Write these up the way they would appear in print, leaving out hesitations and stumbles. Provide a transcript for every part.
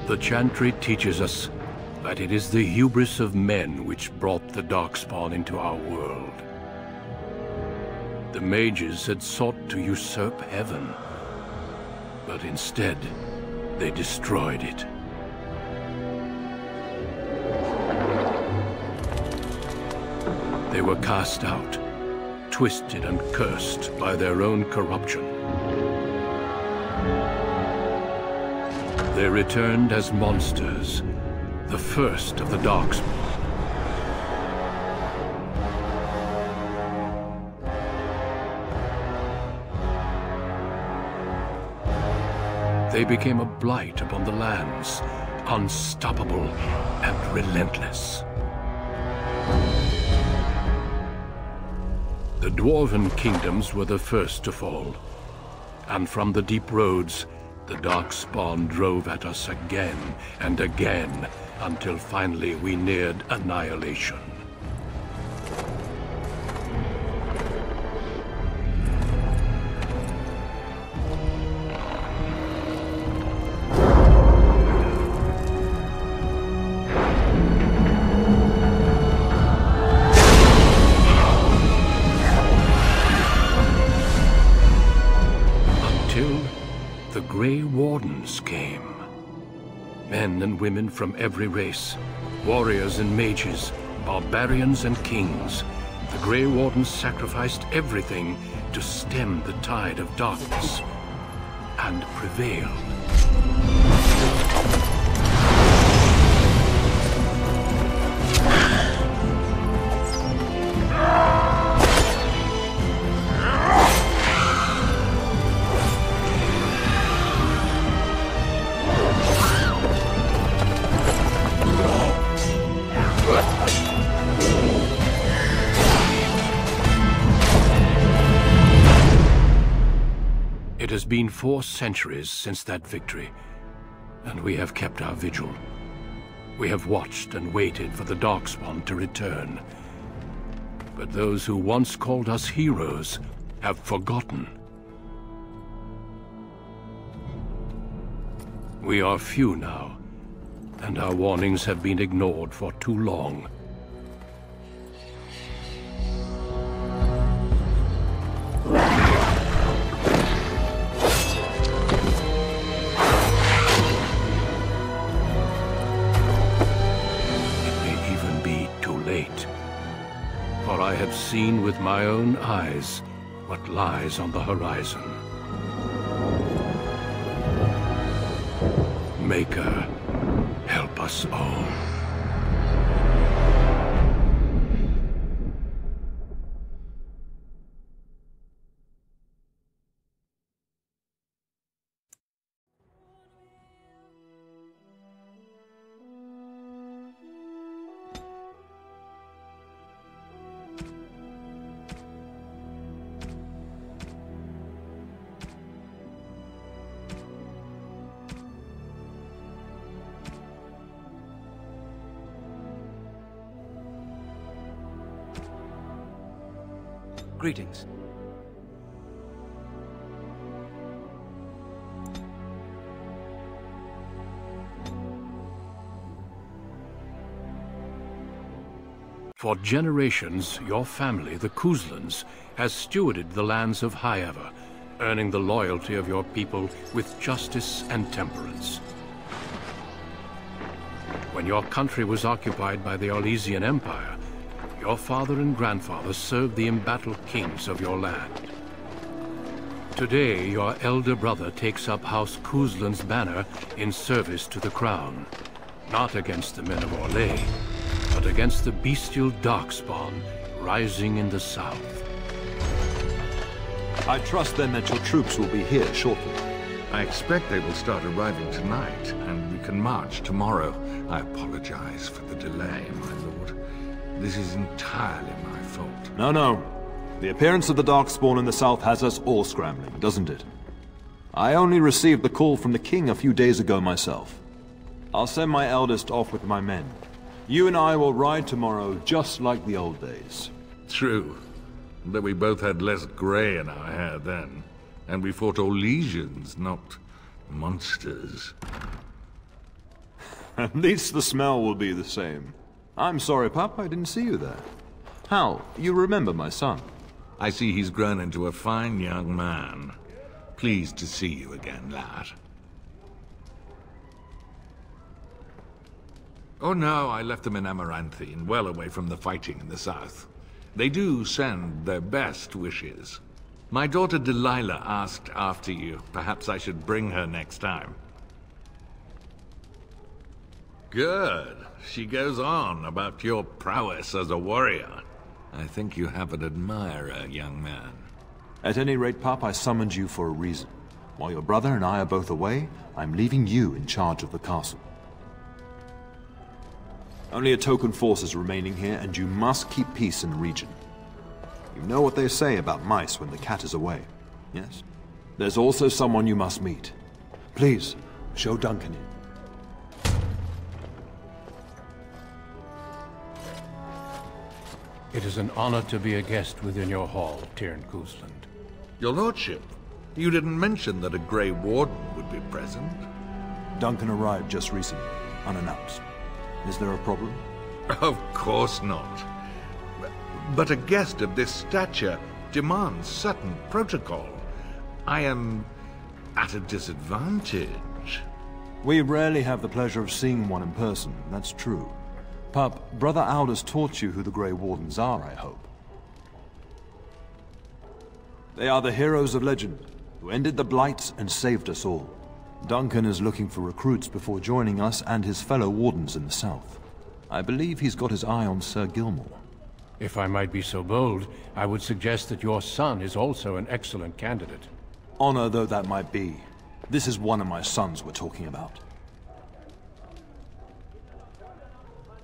The Chantry teaches us that it is the hubris of men which brought the Darkspawn into our world. The mages had sought to usurp heaven, but instead, they destroyed it. They were cast out, twisted and cursed by their own corruption. They returned as monsters, the first of the Darkspawn. They became a blight upon the lands, unstoppable and relentless. The Dwarven kingdoms were the first to fall, and from the deep roads, the Darkspawn drove at us again and again, until finally we neared annihilation. The Grey Wardens came. Men and women from every race, warriors and mages, barbarians and kings. The Grey Wardens sacrificed everything to stem the tide of darkness, and prevailed. It has been 4 centuries since that victory, and we have kept our vigil. We have watched and waited for the Darkspawn to return. But those who once called us heroes have forgotten. We are few now, and our warnings have been ignored for too long. For I have seen with my own eyes what lies on the horizon. Maker, help us all. Greetings. For generations, your family, the Kuzlans, has stewarded the lands of Highever, earning the loyalty of your people with justice and temperance. When your country was occupied by the Orlesian Empire, your father and grandfather served the embattled kings of your land. Today, your elder brother takes up House Kuzlan's banner in service to the crown, not against the men of Orlais, but against the bestial Darkspawn rising in the south. I trust then that your troops will be here shortly. I expect they will start arriving tonight, and we can march tomorrow. I apologize for the delay, my lord. This is entirely my fault. No. The appearance of the Darkspawn in the south has us all scrambling, doesn't it? I only received the call from the king a few days ago myself. I'll send my eldest off with my men. You and I will ride tomorrow just like the old days. True. But we both had less grey in our hair then. And we fought Orlesians, not monsters. At least the smell will be the same. I'm sorry, Pup, I didn't see you there. Hal, you remember my son? I see he's grown into a fine young man. Pleased to see you again, lad. Oh no, I left them in Amaranthine, well away from the fighting in the south. They do send their best wishes. My daughter Delilah asked after you. Perhaps I should bring her next time. Good. She goes on about your prowess as a warrior. I think you have an admirer, young man. At any rate, Pup, I summoned you for a reason. While your brother and I are both away, I'm leaving you in charge of the castle. Only a token force is remaining here, and you must keep peace in the region. You know what they say about mice when the cat is away, yes? There's also someone you must meet. Please, show Duncan in. It is an honor to be a guest within your hall, Tyrn Cousland. Your lordship, you didn't mention that a Grey Warden would be present. Duncan arrived just recently, unannounced. Is there a problem? Of course not. But a guest of this stature demands certain protocol. I am at a disadvantage. We rarely have the pleasure of seeing one in person, that's true. Pup, Brother Aldous taught you who the Grey Wardens are, I hope. They are the heroes of legend, who ended the Blights and saved us all. Duncan is looking for recruits before joining us and his fellow Wardens in the south. I believe he's got his eye on Sir Gilmore. If I might be so bold, I would suggest that your son is also an excellent candidate. Honor though that might be, this is one of my sons we're talking about.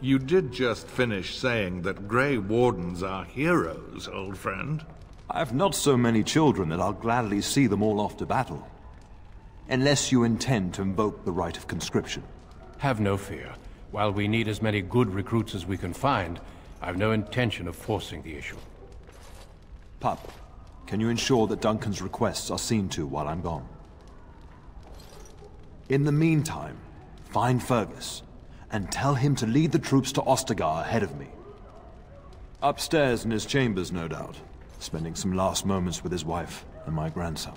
You did just finish saying that Grey Wardens are heroes, old friend. I've not so many children that I'll gladly see them all off to battle. Unless you intend to invoke the right of conscription. Have no fear. While we need as many good recruits as we can find, I've no intention of forcing the issue. Pup, can you ensure that Duncan's requests are seen to while I'm gone? In the meantime, find Fergus, and tell him to lead the troops to Ostagar ahead of me. Upstairs in his chambers, no doubt, spending some last moments with his wife and my grandson.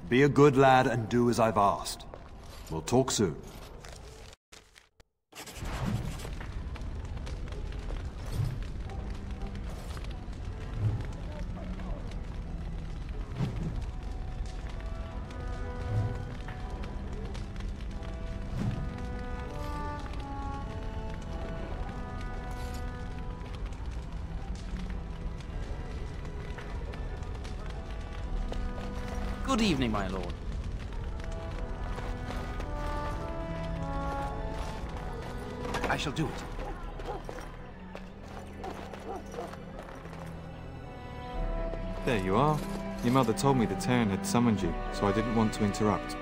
Be a good lad and do as I've asked. We'll talk soon. Good evening, my lord. I shall do it. There you are. Your mother told me the Tyrn had summoned you, so I didn't want to interrupt.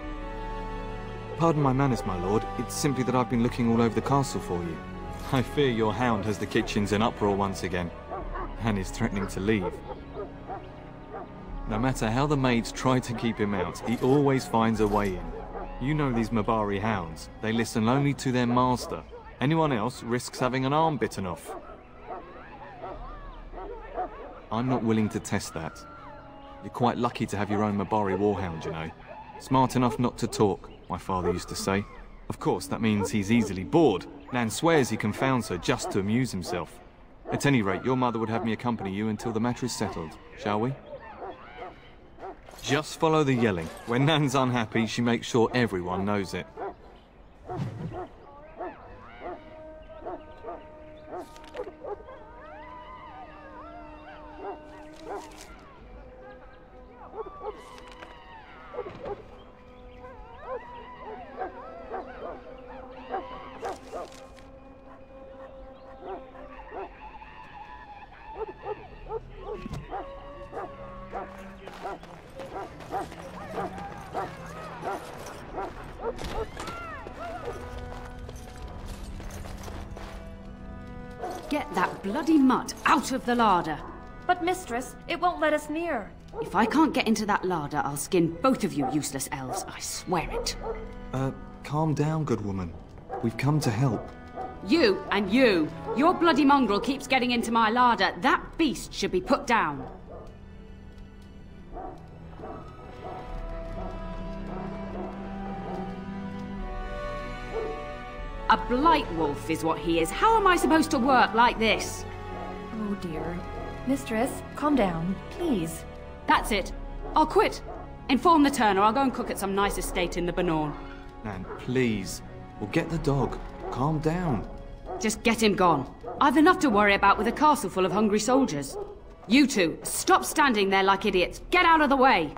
Pardon my manners, my lord. It's simply that I've been looking all over the castle for you. I fear your hound has the kitchens in uproar once again, and is threatening to leave. No matter how the maids try to keep him out, he always finds a way in. You know these Mabari hounds. They listen only to their master. Anyone else risks having an arm bitten off. I'm not willing to test that. You're quite lucky to have your own Mabari warhound, you know. Smart enough not to talk, my father used to say. Of course, that means he's easily bored. Nan swears he confounds her just to amuse himself. At any rate, your mother would have me accompany you until the matter is settled, shall we? Just follow the yelling. When Nan's unhappy, she makes sure everyone knows it. Get that bloody mutt out of the larder. But mistress, it won't let us near. If I can't get into that larder, I'll skin both of you useless elves, I swear it. Calm down, good woman. We've come to help. You and you. Your bloody mongrel keeps getting into my larder. That beast should be put down. A blight wolf is what he is. How am I supposed to work like this? Oh dear. Mistress, calm down, please. That's it. I'll quit. Inform the Turner. I'll go and cook at some nice estate in the Banorn. Nan, please. We'll get the dog. Calm down. Just get him gone. I've enough to worry about with a castle full of hungry soldiers. You two, stop standing there like idiots. Get out of the way.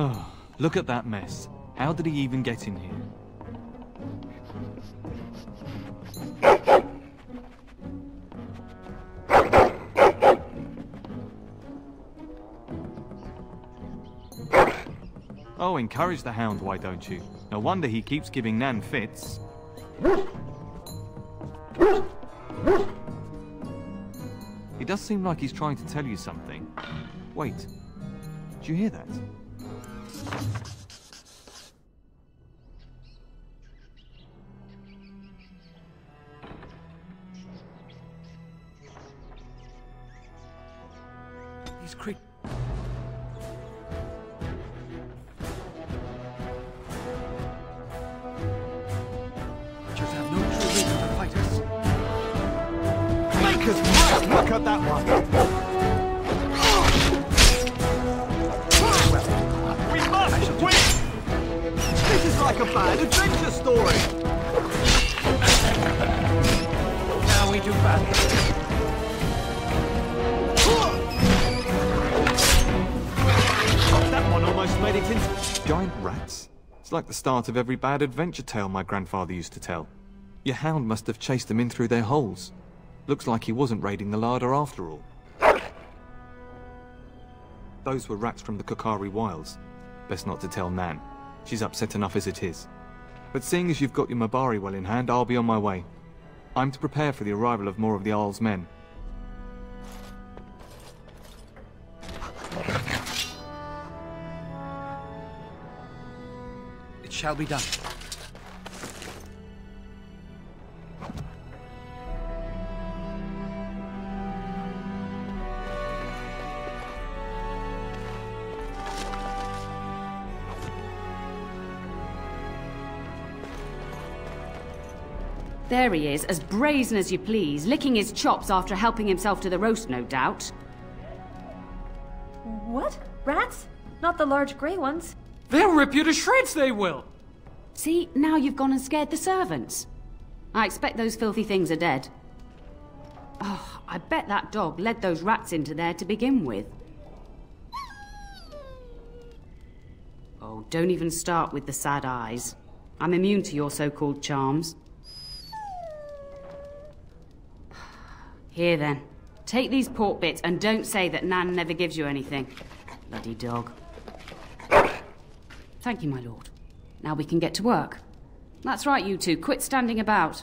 Oh, look at that mess. How did he even get in here? Oh, encourage the hound, why don't you? No wonder he keeps giving Nan fits. He does seem like he's trying to tell you something. Wait, did you hear that? These creatures. Have no true reason to fight us. Make us break! Look at that one! We must win! This is like a bad adventure story! Now we do battle. That one almost made it into... Giant rats? It's like the start of every bad adventure tale my grandfather used to tell. Your hound must have chased them in through their holes. Looks like he wasn't raiding the larder after all. Those were rats from the Kokari Wilds. Best not to tell Nan. She's upset enough as it is. But seeing as you've got your Mabari well in hand, I'll be on my way. I'm to prepare for the arrival of more of the Isle's men. It shall be done. There he is, as brazen as you please, licking his chops after helping himself to the roast, no doubt. What? Rats? Not the large grey ones. They'll rip you to shreds, they will! See, now you've gone and scared the servants. I expect those filthy things are dead. Oh, I bet that dog led those rats into there to begin with. Oh, don't even start with the sad eyes. I'm immune to your so-called charms. Here then. Take these pork bits and don't say that Nan never gives you anything. Bloody dog. Thank you, my lord. Now we can get to work. That's right, you two. Quit standing about.